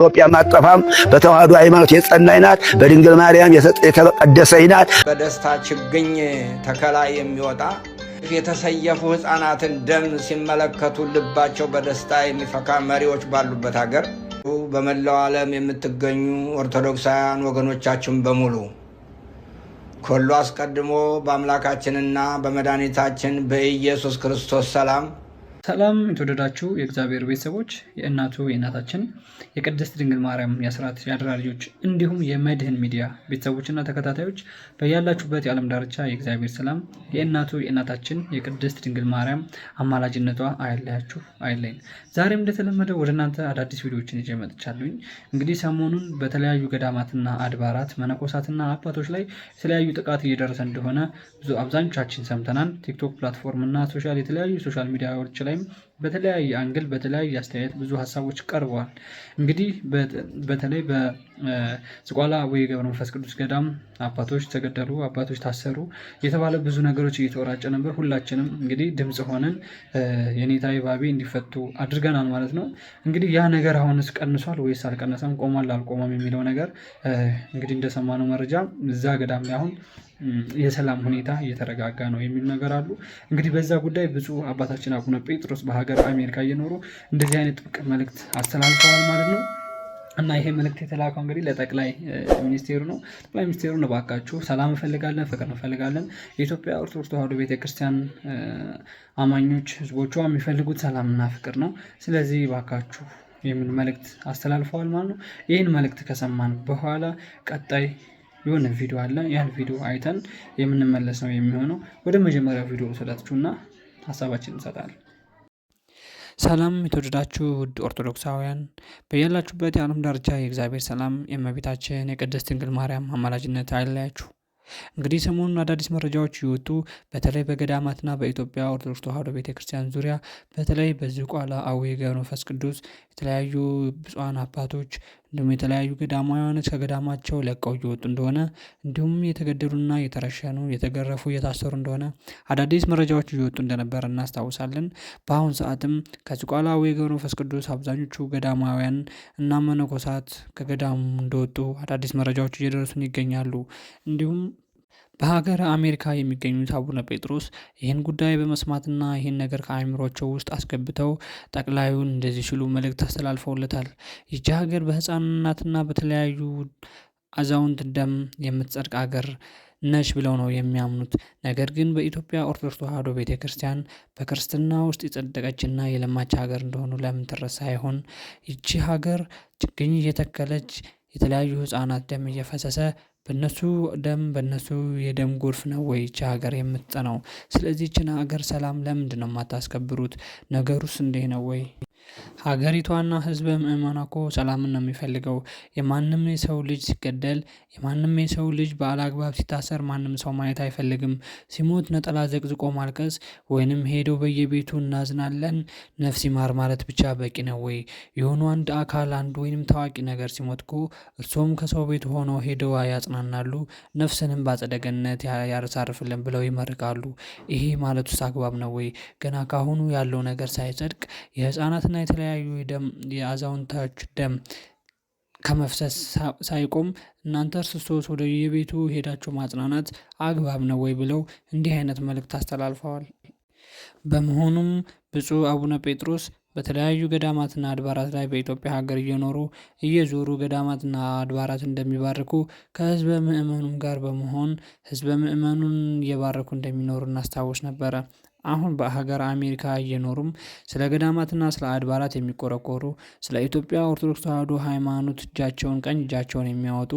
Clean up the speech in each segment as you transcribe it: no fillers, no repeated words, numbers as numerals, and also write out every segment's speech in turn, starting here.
ኢትዮጵያ ማጠፋም በተዋህዶ ሃይማኖት የጸናች ናት። በድንግል ማርያም የተቀደሰች ናት። በደስታ ችግኝ ተከላ የሚወጣ የተሰየፉ ሕፃናትን ደም ሲመለከቱ ልባቸው በደስታ የሚፈካ መሪዎች ባሉበት ሀገር በመላው ዓለም የምትገኙ ኦርቶዶክሳውያን ወገኖቻችን በሙሉ ከሁሉ አስቀድሞ በአምላካችንና በመድኃኒታችን በኢየሱስ ክርስቶስ ሰላም የተወደዳችሁ የእግዚአብሔር ቤተሰቦች የእናታችን የቅድስት ድንግል ማርያም የአስራት የአደራ ልጆች እንዲሁም የመድህን ሚዲያ ቤተሰቦችና ተከታታዮች በያላችሁበት የዓለም ዳርቻ የእግዚአብሔር ሰላም የእናታችን የቅድስት ድንግል ማርያም አማላጅነቷ አይለያችሁ አይለይን። ዛሬም እንደተለመደው ወደ እናንተ አዳዲስ ቪዲዮዎችን ይዤ መጥቻለሁኝ። እንግዲህ ሰሞኑን በተለያዩ ገዳማትና አድባራት መነኮሳትና አባቶች ላይ የተለያዩ ጥቃት እየደረሰ እንደሆነ አብዛኞቻችን ሰምተናል። ቲክቶክ ፕላትፎርም እና የተለያዩ ሶሻል ሚዲያዎች ላይ በተለያየ አንግል በተለያየ አስተያየት ብዙ ሀሳቦች ቀርበዋል። እንግዲህ በተለይ በዝቋላ አቡነ ገብረ መንፈስ ቅዱስ ገዳም አባቶች ተገደሉ፣ አባቶች ታሰሩ የተባለ ብዙ ነገሮች እየተወራጨ ነበር። ሁላችንም እንግዲህ ድምፅ ሆነን የኔታ ይባቤ እንዲፈቱ አድርገናል ማለት ነው። እንግዲህ ያ ነገር አሁንስ ቀንሷል ወይስ አልቀነሰም፣ ቆሟል አልቆመም የሚለው ነገር እንግዲህ እንደሰማነው መረጃ እዛ ገዳም ላይ አሁን የሰላም ሁኔታ እየተረጋጋ ነው የሚሉ ነገር አሉ። እንግዲህ በዛ ጉዳይ ብፁዕ አባታችን አቡነ ጴጥሮስ በሀገር አሜሪካ እየኖሩ እንደዚህ አይነት ጥብቅ መልእክት አስተላልፈዋል ማለት ነው። እና ይሄ መልእክት የተላከው እንግዲህ ለጠቅላይ ሚኒስቴሩ ነው። ጠቅላይ ሚኒስቴሩን እባካችሁ ሰላም እንፈልጋለን፣ ፍቅር እንፈልጋለን። የኢትዮጵያ ኦርቶዶክስ ተዋሕዶ ቤተክርስቲያን አማኞች ህዝቦቿ የሚፈልጉት ሰላምና ፍቅር ነው። ስለዚህ እባካችሁ የሚል መልእክት አስተላልፈዋል ማለት ነው። ይህን መልእክት ከሰማን በኋላ ቀጣይ የሆነ ቪዲዮ አለ። ያን ቪዲዮ አይተን የምንመለስ ነው የሚሆነው። ወደ መጀመሪያው ቪዲዮ ወሰዳችሁና ሀሳባችን እንሰጣለን። ሰላም የተወደዳችሁ ውድ ኦርቶዶክሳውያን በያላችሁበት የዓለም ዳርቻ የእግዚአብሔር ሰላም የእመቤታችን የቅድስት ድንግል ማርያም አማላጅነት አይለያችሁ። እንግዲህ ሰሞኑን አዳዲስ መረጃዎች ይወጡ በተለይ በገዳማትና በኢትዮጵያ ኦርቶዶክስ ተዋሕዶ ቤተክርስቲያን ዙሪያ በተለይ በዝቋላ አቡነ ገብረ መንፈስ ቅዱስ የተለያዩ ብፁዓን አባቶች እንዲሁም የተለያዩ ገዳማውያኖች ከገዳማቸው ለቀው እየወጡ እንደሆነ እንዲሁም የተገደሉና የተረሸኑ የተገረፉ እየታሰሩ እንደሆነ አዳዲስ መረጃዎች እየወጡ እንደነበር እናስታውሳለን። በአሁን ሰዓትም ከዝቋላ አቡነ ገብረ መንፈስ ቅዱስ አብዛኞቹ ገዳማውያን እና መነኮሳት ከገዳሙ እንደወጡ አዳዲስ መረጃዎች እየደረሱን ይገኛሉ። እንዲሁም በሀገር አሜሪካ የሚገኙት አቡነ ጴጥሮስ ይህን ጉዳይ በመስማትና ይህን ነገር ከአእምሯቸው ውስጥ አስገብተው ጠቅላዩን እንደዚህ ሲሉ መልእክት አስተላልፈውለታል። ይቺ ሀገር በሕፃናትና በተለያዩ አዛውንት ደም የምትጸድቅ ሀገር ነች ብለው ነው የሚያምኑት። ነገር ግን በኢትዮጵያ ኦርቶዶክስ ተዋሕዶ ቤተክርስቲያን በክርስትና ውስጥ የጸደቀችና የለማች ሀገር እንደሆኑ ለምን ትረሳ ይሆን? ይቺ ሀገር ችግኝ እየተከለች የተለያዩ ሕፃናት ደም እየፈሰሰ በነሱ ደም በነሱ የደም ጎርፍ ነው ወይ ይቺ ሀገር የምትጸናው? ስለዚህ ይችን ሀገር ሰላም ለምንድን ነው የማታስከብሩት? ነገሩስ እንዲህ ነው ወይ? ሀገሪቷና ህዝበ ምዕመኗ እኮ ሰላምን ነው የሚፈልገው። የማንም የሰው ልጅ ሲገደል የማንም የሰው ልጅ በአላግባብ ሲታሰር ማንም ሰው ማየት አይፈልግም። ሲሞት ነጠላ ዘቅዝቆ ማልቀስ ወይንም ሄደው በየቤቱ እናዝናለን ነፍስ ይማር ማለት ብቻ በቂ ነው ወይ? የሆኑ አንድ አካል አንድ ወይንም ታዋቂ ነገር ሲሞት እኮ እርሶም ከሰው ቤት ሆነው ሄደው ያጽናናሉ፣ ነፍስንም በአጸደ ገነት ያሳርፍልን ብለው ይመርቃሉ። ይሄ ማለት ውስጥ አግባብ ነው ወይ? ገና ካሁኑ ያለው ነገር ሳይጸድቅ የህፃናትና የተለያዩ የአዛውንቶች ደም ከመፍሰስ ሳይቆም እናንተ እርሶስ ወደ የቤቱ ሄዳችሁ ማጽናናት አግባብ ነው ወይ ብለው እንዲህ አይነት መልእክት አስተላልፈዋል። በመሆኑም ብፁዕ አቡነ ጴጥሮስ በተለያዩ ገዳማትና አድባራት ላይ በኢትዮጵያ ሀገር እየዞሩ ገዳማትና አድባራት እንደሚባርኩ ከህዝበ ምዕመኑም ጋር በመሆን ህዝበ ምዕመኑን እየባረኩ እንደሚኖሩ እናስታውስ ነበረ። አሁን በሀገር አሜሪካ እየኖሩም ስለ ገዳማትና ስለ አድባራት የሚቆረቆሩ ስለ ኢትዮጵያ ኦርቶዶክስ ተዋሕዶ ሃይማኖት ቀኝ እጃቸውን የሚያወጡ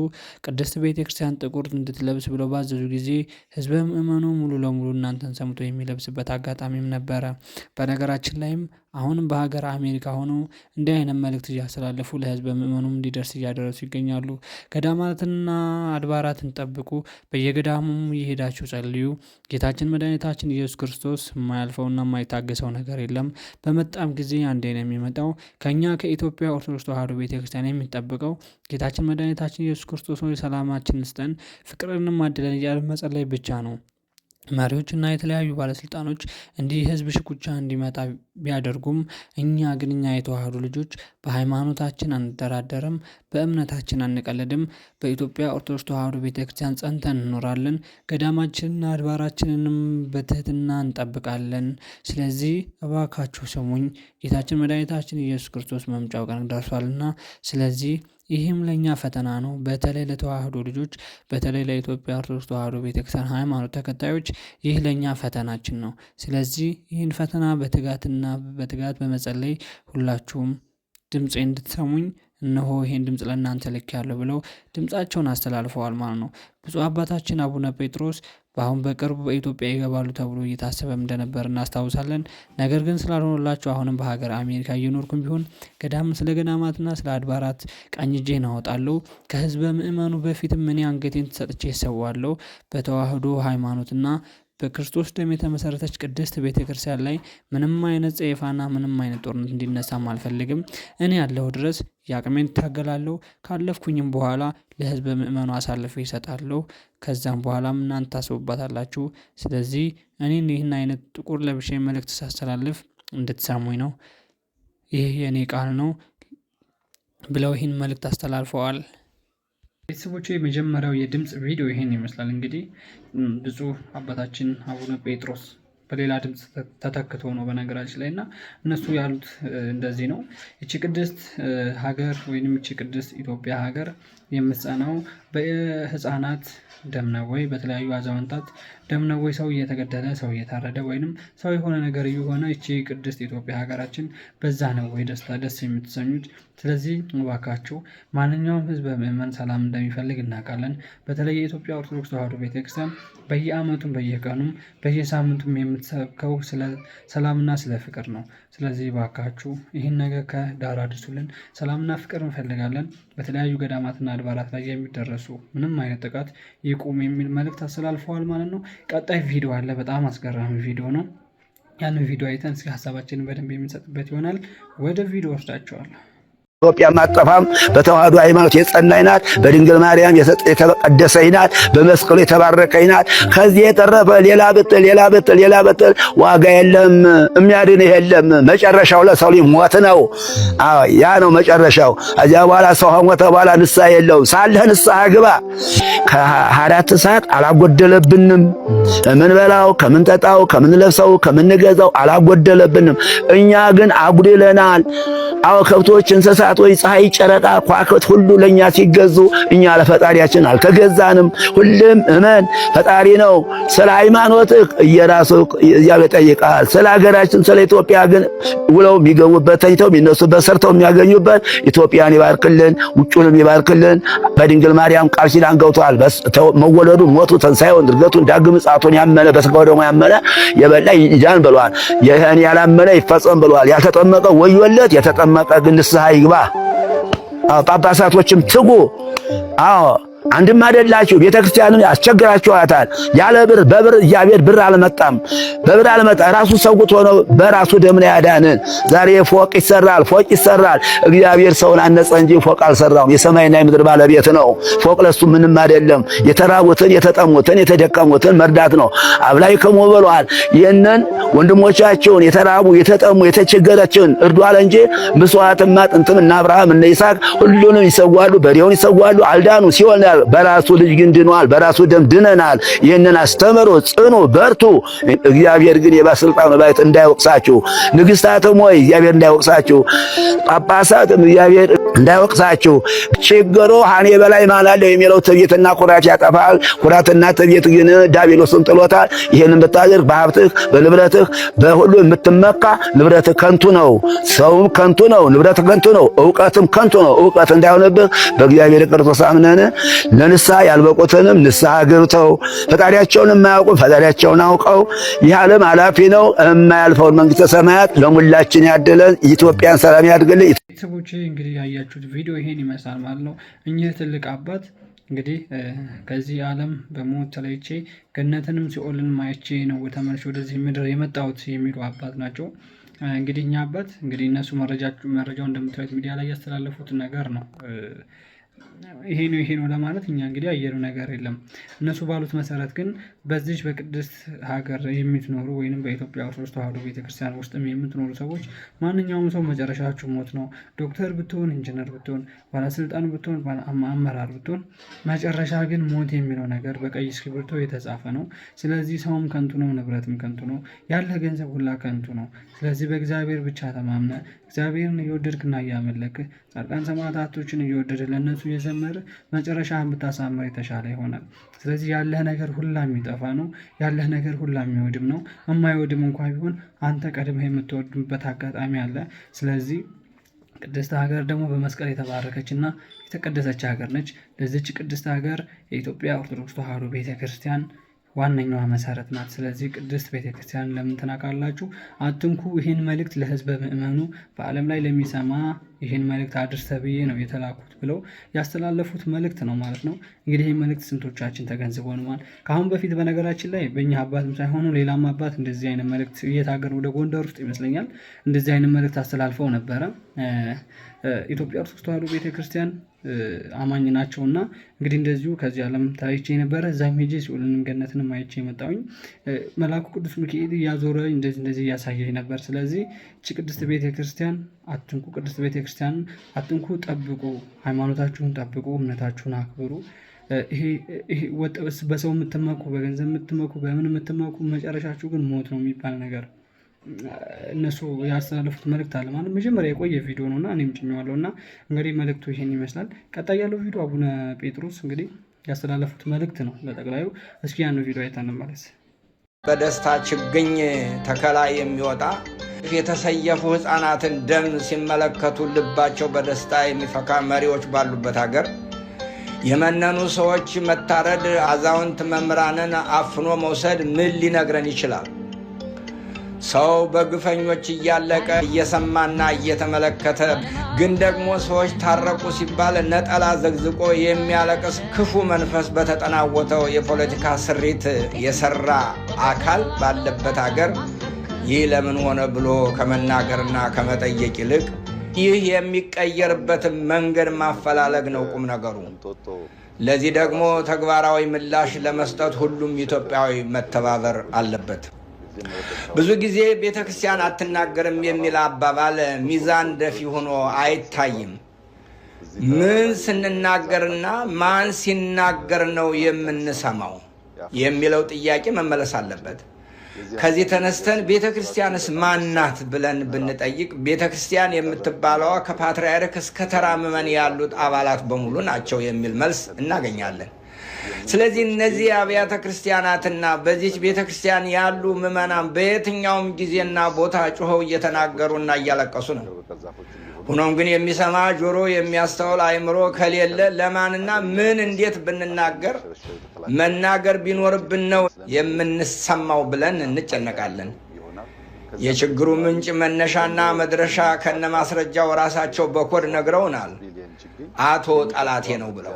ቅድስት ቤተክርስቲያን ጥቁር እንድትለብስ ብለው ባዘዙ ጊዜ ህዝበ ምዕመኑ ሙሉ ለሙሉ እናንተን ሰምቶ የሚለብስበት አጋጣሚም ነበረ። በነገራችን ላይም አሁንም በሀገር አሜሪካ ሆነው እንዲህ አይነት መልእክት እያስተላለፉ ለህዝበ ምዕመኑም እንዲደርስ እያደረሱ ይገኛሉ። ገዳማትና አድባራትን ጠብቁ፣ በየገዳሙም እየሄዳችሁ ጸልዩ። ጌታችን መድኃኒታችን ኢየሱስ ክርስቶስ የማያልፈውና የማይታገሰው ነገር የለም። በመጣም ጊዜ አንዴ ነው የሚመጣው። ከኛ ከኢትዮጵያ ኦርቶዶክስ ተዋሕዶ ቤተክርስቲያን የሚጠብቀው ጌታችን መድኃኒታችን ኢየሱስ ክርስቶስ ሆይ ሰላማችንን ስጠን፣ ፍቅርንም አድለን እያለ መጸለይ ብቻ ነው። መሪዎችና የተለያዩ ባለስልጣኖች እንዲህ ህዝብ ሽኩቻ እንዲመጣ ቢያደርጉም እኛ ግን እኛ የተዋህዶ ልጆች በሃይማኖታችን አንደራደርም፣ በእምነታችን አንቀልድም። በኢትዮጵያ ኦርቶዶክስ ተዋህዶ ቤተክርስቲያን ጸንተን እንኖራለን። ገዳማችንና አድባራችንንም በትህትና እንጠብቃለን። ስለዚህ እባካችሁ ስሙኝ፣ ጌታችን መድኃኒታችን ኢየሱስ ክርስቶስ መምጫው ቀን ደርሷልና ስለዚህ ይህም ለእኛ ፈተና ነው። በተለይ ለተዋህዶ ልጆች፣ በተለይ ለኢትዮጵያ ኦርቶዶክስ ተዋህዶ ቤተክርስቲያን ሃይማኖት ተከታዮች ይህ ለእኛ ፈተናችን ነው። ስለዚህ ይህን ፈተና በትጋት በመጸለይ ሁላችሁም ድምፄ እንድትሰሙኝ እነሆ ይሄን ድምፅ ለእናንተ ልኬያለሁ ብለው ድምፃቸውን አስተላልፈዋል ማለት ነው። ብፁዕ አባታችን አቡነ ጴጥሮስ በአሁን በቅርቡ በኢትዮጵያ ይገባሉ ተብሎ እየታሰበም እንደነበር እናስታውሳለን። ነገር ግን ስላልሆነላቸው አሁንም በሀገር አሜሪካ እየኖርኩም ቢሆን ስለ ገዳማትና ስለ አድባራት ቀኝ እጄን አወጣለሁ። ከህዝበ ምእመኑ በፊትም እኔ አንገቴን ሰጥቼ እሰዋለሁ። በተዋህዶ ሃይማኖትና በክርስቶስ ደም የተመሰረተች ቅድስት ቤተክርስቲያን ላይ ምንም አይነት ጸይፋና ምንም አይነት ጦርነት እንዲነሳም አልፈልግም። እኔ ያለሁ ድረስ የአቅሜን እታገላለሁ። ካለፍኩኝም በኋላ ለህዝበ ምእመኑ አሳልፌ ይሰጣለሁ። ከዛም በኋላም እናንተ ታስቡባታላችሁ። ስለዚህ እኔን ይህን አይነት ጥቁር ለብሼ መልእክት ሳስተላልፍ እንድትሰሙኝ ነው። ይህ የእኔ ቃል ነው ብለው ይህን መልእክት አስተላልፈዋል። ቤተሰቦቼ የመጀመሪያው የድምፅ ቪዲዮ ይሄን ይመስላል። እንግዲህ ብፁዕ አባታችን አቡነ ጴጥሮስ በሌላ ድምፅ ተተክቶ ነው በነገራችን ላይ እና እነሱ ያሉት እንደዚህ ነው። ይቺ ቅድስት ሀገር ወይም ይቺ ቅድስት ኢትዮጵያ ሀገር የምትጸናው በህፃናት ደም ነው ወይ በተለያዩ አዛውንታት ደም ነው ወይ ሰው እየተገደለ ሰው እየታረደ ወይንም ሰው የሆነ ነገር እየሆነ ይቺ ቅድስት ኢትዮጵያ ሀገራችን በዛ ነው ወይ ደስ የምትሰኙት? ስለዚህ እባካችሁ ማንኛውም ህዝበ ምእመን ሰላም እንደሚፈልግ እናውቃለን። በተለይ የኢትዮጵያ ኦርቶዶክስ ተዋህዶ ቤተክርስቲያን በየአመቱም በየቀኑም በየሳምንቱም የምትሰብከው ስለ ሰላምና ስለ ፍቅር ነው። ስለዚህ እባካችሁ ይህን ነገር ከዳር አድርሱልን። ሰላምና ፍቅር እንፈልጋለን። በተለያዩ ገዳማትና አድባራት ላይ የሚደረሱ ምንም አይነት ጥቃት ይቁም የሚል መልእክት አስተላልፈዋል ማለት ነው። ቀጣይ ቪዲዮ አለ። በጣም አስገራሚ ቪዲዮ ነው። ያንን ቪዲዮ አይተን እስኪ ሀሳባችንን በደንብ የምንሰጥበት ይሆናል። ወደ ቪዲዮ ወስዳቸዋለሁ። ኢትዮጵያ ማጠፋም በተዋህዶ ሃይማኖት የጸናች ናት። በድንግል ማርያም የተቀደሰች ናት። በመስቀሉ የተባረከች ናት። ከዚህ የተረፈ ሌላ ብትል ዋጋ የለም፣ የሚያድን የለም። መጨረሻው ለሰው ልጅ ሞት ነው። ያ ነው መጨረሻው። ከዚያ በኋላ ሰው ከሞተ በኋላ ንስሐ የለውም። ሳለህ ንስሐ ግባ። ከአራት ሰዓት አላጎደለብንም። ከምንበላው፣ ከምንጠጣው፣ ከምንለብሰው፣ ከምንገዛው አላጎደለብንም። እኛ ግን አጉድለናል። ከብቶች፣ እንስሳት ወይ ፀሐይ፣ ጨረቃ፣ ከዋክብት ሁሉ ለኛ ሲገዙ እኛ ለፈጣሪያችን አልተገዛንም። ሁሉም እመን ፈጣሪ ነው። ስለ ሃይማኖትህ እየራሱ ይጠይቃል። ስለ ሀገራችን ስለ ኢትዮጵያ ግን ውለው የሚገቡበት ተኝተው የሚነሱበት ሰርተው የሚያገኙበት ኢትዮጵያን ይባርክልን፣ ውጩንም ይባርክልን። በድንግል ማርያም ቃል ኪዳን ገብቷል። መወለዱን፣ ሞቱ፣ ትንሣኤውን፣ ዕርገቱን፣ ዳግም ምጽአቱን ያመነ በሥጋው ደግሞ ያመነ የበላ ይዳን ብሏል። ይህን ያላመነ ይፈጸም ብሏል። ያልተጠመቀ ወዮለት፣ የተጠመቀ ግን ንስሐ ይግባ። ጳጳሳቶችም ትጉ። አንድም አይደላችሁ። ቤተክርስቲያንን ያስቸግራችኋታል። ያለ በብር እግዚአብሔር ብር አልመጣም። በብር አልመጣ ራሱ ሰውቶ ነው በራሱ ደም ነው ያዳነን። ዛሬ ፎቅ ይሰራል። እግዚአብሔር ሰውን አነጸ እንጂ ፎቅ አልሰራም። የሰማይና የምድር ባለቤት ነው። ፎቅ ለሱ ምንም አይደለም። የተራቡትን፣ የተጠሙትን፣ የተደከሙትን መርዳት ነው። አብላዕክሙ ብሏል። ይህንን ወንድሞቻቸውን የተራቡ፣ የተጠሙ፣ የተቸገረችን እርዱ አለ እንጂ መስዋዕትማ ጥንትም እና አብርሃም እና ይስሐቅ ሁሉንም ይሰዋሉ፣ በሬውን ይሰዋሉ፣ አልዳኑ ሲሆን በራሱ ልጅ ግን ድኗል። በራሱ ደም ድነናል። ይህንን አስተምሮ ጽኑ፣ በርቱ። እግዚአብሔር ግን የባለስልጣኑ ባይት እንዳይወቅሳችሁ፣ ንግስታትም ሆይ እግዚአብሔር እንዳይወቅሳችሁ፣ ጳጳሳትም እግዚአብሔር እንዳይወቅሳችሁ። ችግሩ ሀኔ በላይ ማን አለው የሚለው ትዕቢትና ኩራት ያጠፋል። ኩራትና ትዕቢት ግን ዲያብሎስን ጥሎታል። ይህንን ብታደርግ በሀብትህ፣ በንብረትህ፣ በሁሉ የምትመካ ንብረትህ ከንቱ ነው። ሰውም ከንቱ ነው። ንብረትህ ከንቱ ነው። ዕውቀትም ከንቱ ነው። ዕውቀት እንዳይሆንብህ በእግዚአብሔር ክርስቶስ አምነን ለንስሐ ያልበቁትንም ንስሐ ገብተው ፈጣሪያቸውን የማያውቁ ፈጣሪያቸውን አውቀው ይህ ዓለም ኃላፊ ነው። የማያልፈውን መንግሥተ ሰማያት ለሙላችን ያድለን። ኢትዮጵያን ሰላም ያድርግልን። ቤተሰቦቼ እንግዲህ ያያችሁት ቪዲዮ ይሄን ይመስላል ማለት ነው። እኚህ ትልቅ አባት እንግዲህ ከዚህ ዓለም በሞት ተለይቼ ገነትንም ሲኦልንም አይቼ ነው ተመልሼ ወደዚህ ምድር የመጣሁት የሚሉ አባት ናቸው። እንግዲህ እኛ አባት እንግዲህ እነሱ መረጃው እንደምታዩት ሚዲያ ላይ ያስተላለፉት ነገር ነው። ይሄ ነው ለማለት እኛ እንግዲህ አየሩ ነገር የለም። እነሱ ባሉት መሰረት ግን በዚች በቅድስት ሀገር የምትኖሩ ወይንም በኢትዮጵያ ኦርቶዶክስ ተዋሕዶ ቤተክርስቲያን ውስጥም የምትኖሩ ሰዎች ማንኛውም ሰው መጨረሻችሁ ሞት ነው። ዶክተር ብትሆን፣ ኢንጂነር ብትሆን፣ ባለስልጣን ብትሆን፣ አመራር ብትሆን መጨረሻ ግን ሞት የሚለው ነገር በቀይ እስክሪብቶ የተጻፈ ነው። ስለዚህ ሰውም ከንቱ ነው፣ ንብረትም ከንቱ ነው፣ ያለ ገንዘብ ሁላ ከንቱ ነው። ስለዚህ በእግዚአብሔር ብቻ ተማምነ እግዚአብሔርን እየወደድክና እያመለክ ጻድቃን ሰማዕታቶችን እየወደድ ለእነሱ እየዘመር መጨረሻህን ብታሳምር የተሻለ ይሆናል። ስለዚህ ያለህ ነገር ሁላ የሚጠፋ ነው። ያለህ ነገር ሁላ የሚወድም ነው። የማይወድም እንኳ ቢሆን አንተ ቀድመህ የምትወድምበት አጋጣሚ አለ። ስለዚህ ቅድስት ሀገር ደግሞ በመስቀል የተባረከች እና የተቀደሰች ሀገር ነች። ለዚች ቅድስት ሀገር የኢትዮጵያ ኦርቶዶክስ ተዋሕዶ ቤተክርስቲያን ዋነኛዋ መሰረት ናት። ስለዚህ ቅድስት ቤተክርስቲያን ለምን ትናቃላችሁ? አትንኩ። ይህን መልእክት ለህዝበ ምእመኑ በዓለም ላይ ለሚሰማ ይህን መልእክት አድርስ ተብዬ ነው የተላኩት ብለው ያስተላለፉት መልእክት ነው ማለት ነው። እንግዲህ ይህ መልእክት ስንቶቻችን ተገንዝበነዋል? ከአሁን በፊት በነገራችን ላይ በእኛ አባትም ሳይሆኑ ሌላም አባት እንደዚህ አይነት መልእክት እየታገር ወደ ጎንደር ውስጥ ይመስለኛል እንደዚህ አይነት መልእክት አስተላልፈው ነበረ። ኢትዮጵያ ኦርቶዶክስ ተዋሕዶ ቤተክርስቲያን አማኝ ናቸውና እንግዲህ እንደዚሁ ከዚህ ዓለም ታይቼ ነበረ። እዛም ሄጄ ሲኦልንም ገነትንም አይቼ የመጣሁኝ መልአኩ ቅዱስ ሚካኤል እያዞረ እንደዚህ እያሳየኝ ነበር። ስለዚህ እቺ ቅድስት ቤተክርስቲያን አትንኩ፣ ቅድስት ቤተክርስቲያን አትንኩ፣ ጠብቁ፣ ሃይማኖታችሁን ጠብቁ፣ እምነታችሁን አክብሩ። ይሄ በሰው የምትመኩ፣ በገንዘብ የምትመኩ፣ በምን የምትመኩ መጨረሻችሁ ግን ሞት ነው የሚባል ነገር እነሱ ያስተላለፉት መልእክት አለ ማለት መጀመሪያ የቆየ ቪዲዮ ነው እና እኔም ጭኜዋለሁ እና እንግዲህ መልእክቱ ይሄን ይመስላል። ቀጣይ ያለው ቪዲዮ አቡነ ጴጥሮስ እንግዲህ ያስተላለፉት መልእክት ነው ለጠቅላዩ። እስኪ ያን ቪዲዮ አይተን እንመለስ። በደስታ ችግኝ ተከላ የሚወጣ የተሰየፉ ሕፃናትን ደም ሲመለከቱ ልባቸው በደስታ የሚፈካ መሪዎች ባሉበት ሀገር የመነኑ ሰዎች መታረድ፣ አዛውንት መምህራንን አፍኖ መውሰድ ምን ሊነግረን ይችላል? ሰው በግፈኞች እያለቀ እየሰማና እየተመለከተ ግን ደግሞ ሰዎች ታረቁ ሲባል ነጠላ ዘግዝቆ የሚያለቅስ ክፉ መንፈስ በተጠናወተው የፖለቲካ ስሪት የሰራ አካል ባለበት ሀገር ይህ ለምን ሆነ ብሎ ከመናገርና ከመጠየቅ ይልቅ ይህ የሚቀየርበትን መንገድ ማፈላለግ ነው ቁም ነገሩ። ለዚህ ደግሞ ተግባራዊ ምላሽ ለመስጠት ሁሉም ኢትዮጵያዊ መተባበር አለበት። ብዙ ጊዜ ቤተክርስቲያን አትናገርም የሚል አባባል ሚዛን ደፊ ሆኖ አይታይም። ምን ስንናገርና ማን ሲናገር ነው የምንሰማው የሚለው ጥያቄ መመለስ አለበት። ከዚህ ተነስተን ቤተክርስቲያንስ ማናት ብለን ብንጠይቅ ቤተክርስቲያን የምትባለዋ ከፓትርያርክ እስከ ተራ ምዕመን ያሉት አባላት በሙሉ ናቸው የሚል መልስ እናገኛለን። ስለዚህ እነዚህ አብያተ ክርስቲያናትና በዚች ቤተክርስቲያን ያሉ ምዕመናን በየትኛውም ጊዜና ቦታ ጮኸው እየተናገሩና እያለቀሱ ነው። ሆኖም ግን የሚሰማ ጆሮ፣ የሚያስተውል አእምሮ ከሌለ ለማንና ምን እንዴት ብንናገር መናገር ቢኖርብን ነው የምንሰማው ብለን እንጨነቃለን። የችግሩ ምንጭ መነሻና መድረሻ ከነማስረጃው ራሳቸው በኮድ ነግረውናል። አቶ ጠላቴ ነው ብለው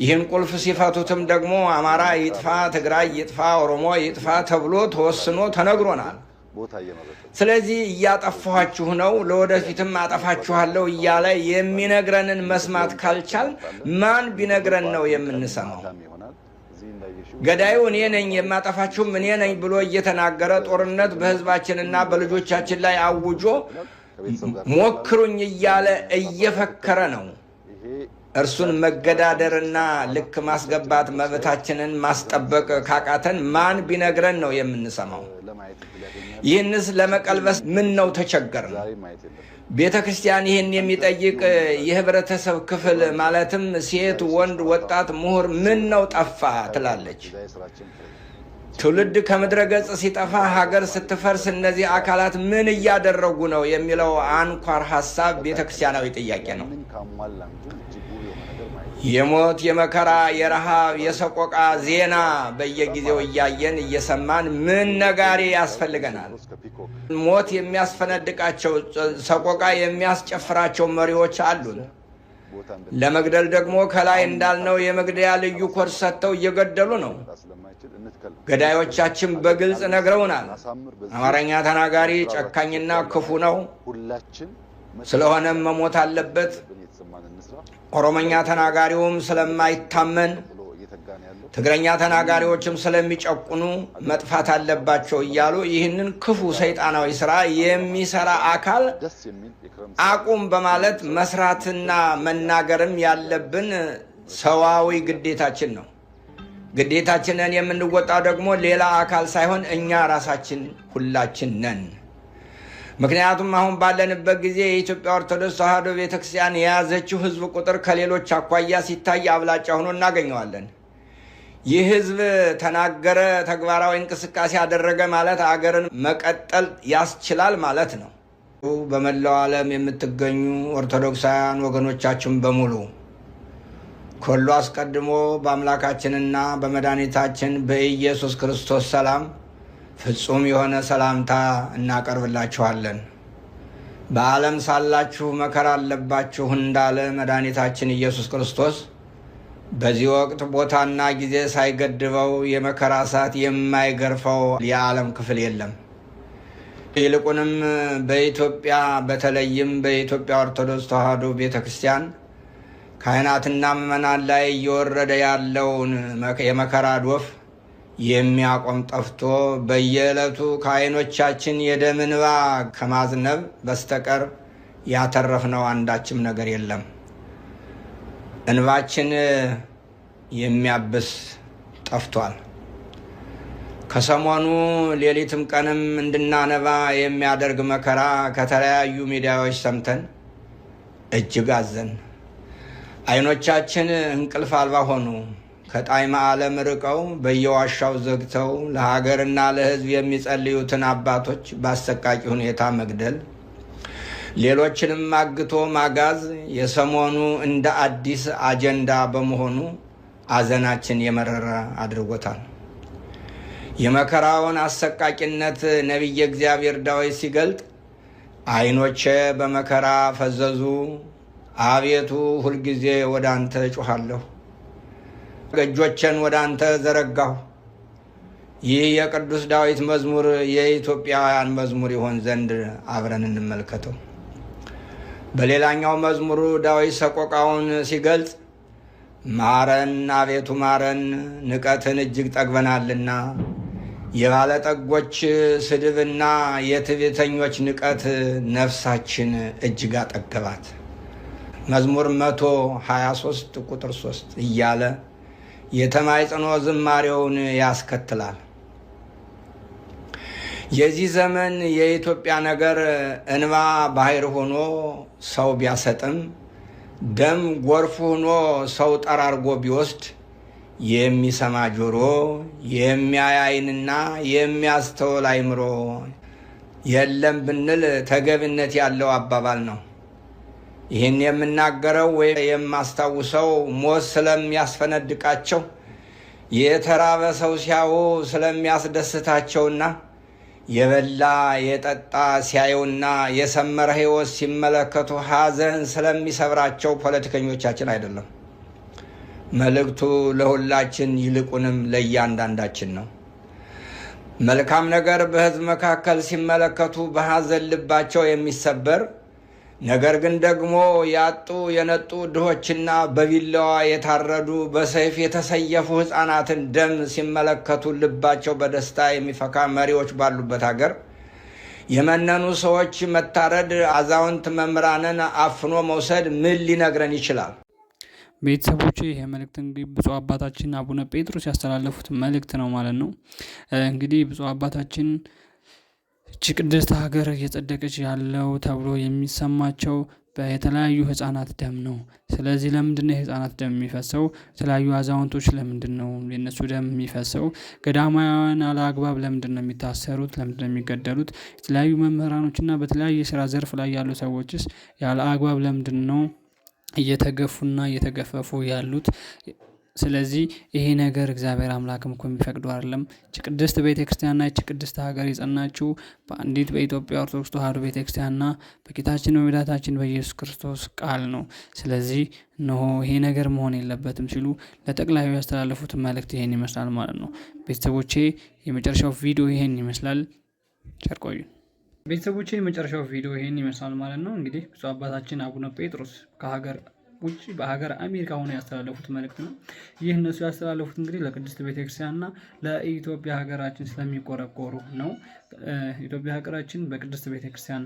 ይህን ቁልፍ ሲፈቱትም ደግሞ አማራ ይጥፋ፣ ትግራይ ይጥፋ፣ ኦሮሞ ይጥፋ ተብሎ ተወስኖ ተነግሮናል። ስለዚህ እያጠፋችሁ ነው፣ ለወደፊትም አጠፋችኋለሁ እያለ የሚነግረንን መስማት ካልቻል ማን ቢነግረን ነው የምንሰማው? ገዳዩ እኔ ነኝ የማጠፋችሁም እኔ ነኝ ብሎ እየተናገረ ጦርነት በሕዝባችንና በልጆቻችን ላይ አውጆ ሞክሩኝ እያለ እየፈከረ ነው። እርሱን መገዳደርና ልክ ማስገባት መብታችንን ማስጠበቅ ካቃተን ማን ቢነግረን ነው የምንሰማው? ይህንስ ለመቀልበስ ምን ነው ተቸገርን? ቤተ ክርስቲያን ይህን የሚጠይቅ የህብረተሰብ ክፍል ማለትም ሴት፣ ወንድ፣ ወጣት፣ ምሁር ምን ነው ጠፋ ትላለች። ትውልድ ከምድረ ገጽ ሲጠፋ፣ ሀገር ስትፈርስ እነዚህ አካላት ምን እያደረጉ ነው የሚለው አንኳር ሀሳብ ቤተ ክርስቲያናዊ ጥያቄ ነው። የሞት፣ የመከራ፣ የረሃብ፣ የሰቆቃ ዜና በየጊዜው እያየን እየሰማን ምን ነጋሪ ያስፈልገናል? ሞት የሚያስፈነድቃቸው፣ ሰቆቃ የሚያስጨፍራቸው መሪዎች አሉን። ለመግደል ደግሞ ከላይ እንዳልነው የመግደያ ልዩ ኮድ ሰጥተው እየገደሉ ነው። ገዳዮቻችን በግልጽ ነግረውናል። አማርኛ ተናጋሪ ጨካኝና ክፉ ነው፣ ስለሆነም መሞት አለበት። ኦሮሞኛ ተናጋሪውም ስለማይታመን ትግረኛ ተናጋሪዎችም ስለሚጨቁኑ መጥፋት አለባቸው እያሉ ይህንን ክፉ ሰይጣናዊ ስራ የሚሰራ አካል አቁም በማለት መስራትና መናገርም ያለብን ሰዋዊ ግዴታችን ነው። ግዴታችንን የምንወጣው ደግሞ ሌላ አካል ሳይሆን እኛ ራሳችን ሁላችን ነን። ምክንያቱም አሁን ባለንበት ጊዜ የኢትዮጵያ ኦርቶዶክስ ተዋሕዶ ቤተክርስቲያን የያዘችው ህዝብ ቁጥር ከሌሎች አኳያ ሲታይ አብላጫ ሆኖ እናገኘዋለን። ይህ ህዝብ ተናገረ፣ ተግባራዊ እንቅስቃሴ ያደረገ ማለት አገርን መቀጠል ያስችላል ማለት ነው። በመላው ዓለም የምትገኙ ኦርቶዶክሳውያን ወገኖቻችን በሙሉ ከሁሉ አስቀድሞ በአምላካችንና በመድኃኒታችን በኢየሱስ ክርስቶስ ሰላም ፍጹም የሆነ ሰላምታ እናቀርብላችኋለን። በዓለም ሳላችሁ መከራ አለባችሁ እንዳለ መድኃኒታችን ኢየሱስ ክርስቶስ በዚህ ወቅት ቦታና ጊዜ ሳይገድበው የመከራ እሳት የማይገርፈው የዓለም ክፍል የለም። ይልቁንም በኢትዮጵያ በተለይም በኢትዮጵያ ኦርቶዶክስ ተዋሕዶ ቤተክርስቲያን ካህናትና ምዕመናን ላይ እየወረደ ያለውን የመከራ ዶፍ የሚያቆም ጠፍቶ በየዕለቱ ከዓይኖቻችን የደም እንባ ከማዝነብ በስተቀር ያተረፍነው አንዳችም ነገር የለም። እንባችን የሚያብስ ጠፍቷል። ከሰሞኑ ሌሊትም ቀንም እንድናነባ የሚያደርግ መከራ ከተለያዩ ሚዲያዎች ሰምተን እጅግ አዘን። ዓይኖቻችን እንቅልፍ አልባ ሆኑ። ከጣዕመ ዓለም ርቀው በየዋሻው ዘግተው ለሀገርና ለሕዝብ የሚጸልዩትን አባቶች በአሰቃቂ ሁኔታ መግደል፣ ሌሎችንም አግቶ ማጋዝ የሰሞኑ እንደ አዲስ አጀንዳ በመሆኑ አዘናችን የመረረ አድርጎታል። የመከራውን አሰቃቂነት ነቢየ እግዚአብሔር ዳዊት ሲገልጥ ዓይኖቼ በመከራ ፈዘዙ፣ አቤቱ ሁልጊዜ ወደ አንተ እጮኻለሁ፣ እጆቼን ወደ አንተ ዘረጋሁ። ይህ የቅዱስ ዳዊት መዝሙር የኢትዮጵያውያን መዝሙር ይሆን ዘንድ አብረን እንመልከተው። በሌላኛው መዝሙሩ ዳዊት ሰቆቃውን ሲገልጽ ማረን አቤቱ ማረን፣ ንቀትን እጅግ ጠግበናልና፣ የባለጠጎች ስድብና የትዕቢተኞች ንቀት ነፍሳችን እጅግ አጠገባት። መዝሙር 123 ቁጥር 3 እያለ የተማጽኖ ዝማሬውን ያስከትላል። የዚህ ዘመን የኢትዮጵያ ነገር እንባ ባህር ሆኖ ሰው ቢያሰጥም፣ ደም ጎርፍ ሆኖ ሰው ጠራርጎ ቢወስድ፣ የሚሰማ ጆሮ፣ የሚያይ ዓይንና የሚያስተውል አእምሮ የለም ብንል ተገቢነት ያለው አባባል ነው። ይህን የምናገረው ወይ የማስታውሰው ሞት ስለሚያስፈነድቃቸው፣ የተራበ ሰው ሲያዩ ስለሚያስደስታቸውና የበላ የጠጣ ሲያዩና የሰመረ ሕይወት ሲመለከቱ ሐዘን ስለሚሰብራቸው ፖለቲከኞቻችን አይደለም። መልእክቱ ለሁላችን ይልቁንም ለእያንዳንዳችን ነው። መልካም ነገር በሕዝብ መካከል ሲመለከቱ በሐዘን ልባቸው የሚሰበር፣ ነገር ግን ደግሞ ያጡ የነጡ ድሆችና በቢላዋ የታረዱ በሰይፍ የተሰየፉ ሕፃናትን ደም ሲመለከቱ ልባቸው በደስታ የሚፈካ መሪዎች ባሉበት ሀገር የመነኑ ሰዎች መታረድ፣ አዛውንት መምህራንን አፍኖ መውሰድ ምን ሊነግረን ይችላል? ቤተሰቦች ይህ መልእክት እንግዲህ ብፁዕ አባታችን አቡነ ጴጥሮስ ያስተላለፉት መልእክት ነው ማለት ነው። እንግዲህ ብፁዕ አባታችን እቺ ቅድስት ሀገር እየጸደቀች ያለው ተብሎ የሚሰማቸው የተለያዩ ህፃናት ደም ነው። ስለዚህ ለምንድን ነው የህፃናት ደም የሚፈሰው? የተለያዩ አዛውንቶች ለምንድን ነው የነሱ ደም የሚፈሰው? ገዳማውያን አለአግባብ ለምንድን ነው የሚታሰሩት? ለምንድን ነው የሚገደሉት? የተለያዩ መምህራኖችና በተለያዩ የስራ ዘርፍ ላይ ያሉ ሰዎችስ ያለ አግባብ ለምንድን ነው እየተገፉና እየተገፈፉ ያሉት? ስለዚህ ይሄ ነገር እግዚአብሔር አምላክም እኮ የሚፈቅዱ አይደለም። ቅድስት ቤተክርስቲያንና ቅድስት ሀገር የጸናችው በአንዲት በኢትዮጵያ ኦርቶዶክስ ተዋሕዶ ቤተክርስቲያንና በጌታችን በመድኃኒታችን በኢየሱስ ክርስቶስ ቃል ነው። ስለዚህ እነሆ ይሄ ነገር መሆን የለበትም ሲሉ ለጠቅላዩ ያስተላለፉት መልእክት ይሄን ይመስላል ማለት ነው። ቤተሰቦቼ የመጨረሻው ቪዲዮ ይሄን ይመስላል። ቸር ቆዩ። ቤተሰቦቼ የመጨረሻው ቪዲዮ ይሄን ይመስላል ማለት ነው። እንግዲህ ብፁዕ አባታችን አቡነ ጴጥሮስ ከሀገር ውጭ በሀገር አሜሪካ ሆነው ያስተላለፉት መልእክት ነው። ይህ እነሱ ያስተላለፉት እንግዲህ ለቅድስት ቤተክርስቲያንና ለኢትዮጵያ ሀገራችን ስለሚቆረቆሩ ነው። ኢትዮጵያ ሀገራችን በቅድስት ቤተክርስቲያን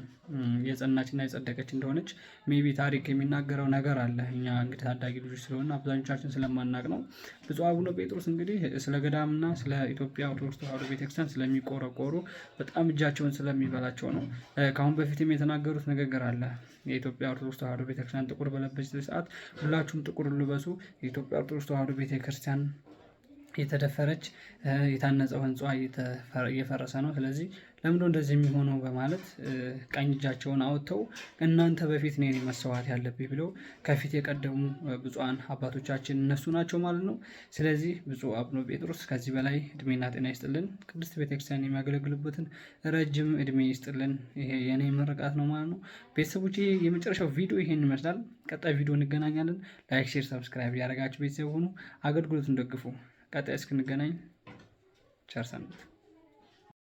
የጸናችና የጸደቀች እንደሆነች ሜቢ ታሪክ የሚናገረው ነገር አለ። እኛ እንግዲህ ታዳጊ ልጆች ስለሆነ አብዛኞቻችን ስለማናቅ ነው። ብፁዕ አቡነ ጴጥሮስ እንግዲህ ስለ ገዳምና ስለ ኢትዮጵያ ኦርቶዶክስ ተዋሕዶ ቤተክርስቲያን ስለሚቆረቆሩ በጣም እጃቸውን ስለሚበላቸው ነው። ከአሁን በፊትም የተናገሩት ንግግር አለ። የኢትዮጵያ ኦርቶዶክስ ተዋሕዶ ቤተክርስቲያን ጥቁር በለበሰች ሰዓት ሁላችሁም ጥቁር ልበሱ፣ የኢትዮጵያ ኦርቶዶክስ ተዋሕዶ ቤተክርስቲያን የተደፈረች የታነጸው ህንፃ እየፈረሰ ነው። ስለዚህ ለምንድን ነው እንደዚህ የሚሆነው በማለት ቀኝ እጃቸውን አውጥተው እናንተ በፊት እኔ መሰዋት ያለብኝ ብለው ከፊት የቀደሙ ብፁዓን አባቶቻችን እነሱ ናቸው ማለት ነው። ስለዚህ ብፁዕ አቡነ ጴጥሮስ ከዚህ በላይ እድሜና ጤና ይስጥልን፣ ቅድስት ቤተክርስቲያን የሚያገለግሉበትን ረጅም እድሜ ይስጥልን። ይሄ የኔ ምርቃት ነው ማለት ነው። ቤተሰቦች የመጨረሻው ቪዲዮ ይሄን ይመስላል። ቀጣይ ቪዲዮ እንገናኛለን። ላይክ፣ ሼር፣ ሰብስክራይብ ያደረጋችሁ ቤተሰብ ሆኑ፣ አገልግሎቱን ደግፉ። ቀጣይ እስክንገናኝ ቸር ሰንብቱ።